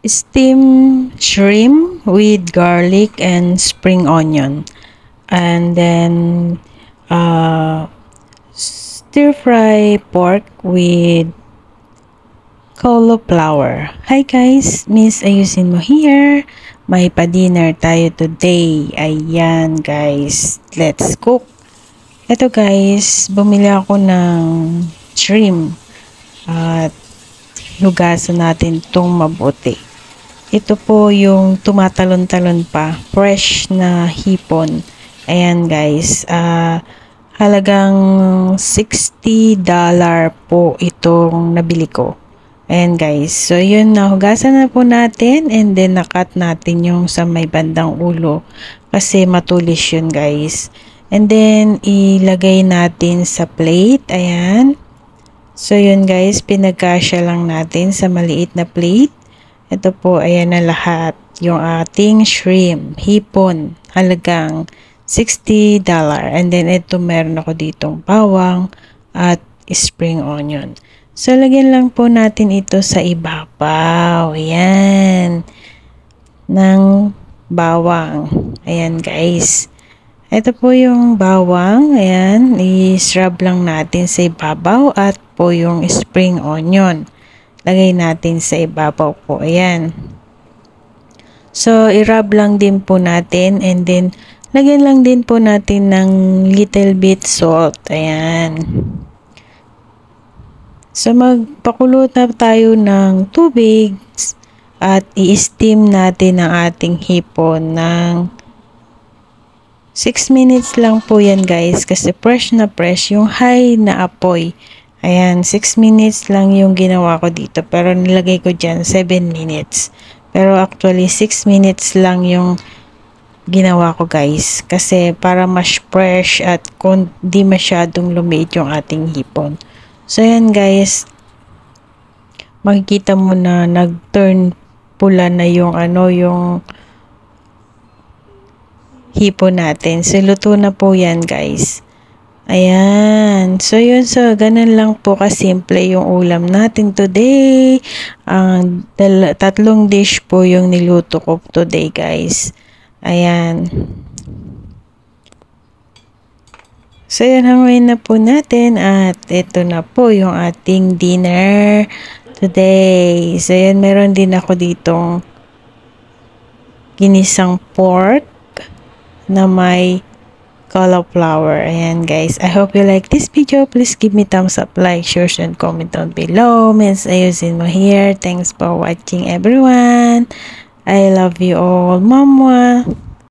steamed shrimp with garlic and spring onion. And then stir fry pork with cauliflower. Hi guys, Miss Ayusin mo here. May pa-dinner tayo today. Ayan guys, let's cook. Ito guys, bumili ako ng shrimp at hugasan natin itong mabuti. Ito po yung tumatalon-talon pa, fresh na hipon. Ayan guys, halagang $60 po itong nabili ko. Ayan guys, so yun, nahugasan na po natin and then nakat natin yung sa may bandang ulo kasi matulis yun guys. And then ilagay natin sa plate, ayan. So yun guys, pinagkasya lang natin sa maliit na plate. Ito po, ayan na lahat. Yung ating shrimp, hipon, halagang $60. And then ito meron ako ditong bawang at spring onion. So lagyan lang po natin ito sa ibabaw. Ayan. Ng bawang. Ayan guys. Ito po yung bawang. Ayan. I-rub lang natin sa ibabaw at po yung spring onion. Lagay natin sa ibabaw po. Ayan. So, i-rub lang din po natin and then lagyan lang din po natin ng little bit salt. Ayan. So, magpakulo na tayo ng tubig at i-steam natin ang ating hipon ng 6 minutes lang po yan guys kasi fresh na fresh yung high na apoy. Ayan, 6 minutes lang yung ginawa ko dito pero nilagay ko dyan 7 minutes. Pero actually 6 minutes lang yung ginawa ko guys kasi para mas fresh at di masyadong lumiit yung ating hipon. So yan guys, makikita mo na nag-turn pula na yung yung hipon natin. So luto na po yan guys. Ayan. So yun, so ganun lang po kasimple yung ulam natin today. Ang tatlong dish po yung niluto ko today guys. Ayan. So, yun, hanguin na po natin at ito na po yung ating dinner today. So, yun, meron din ako ditong ginisang pork na may cauliflower. Ayan, guys. I hope you like this video. Please give me thumbs up, like, share, and comment down below. Miss Ayusin mo here. Thanks for watching, everyone. I love you all. Mama.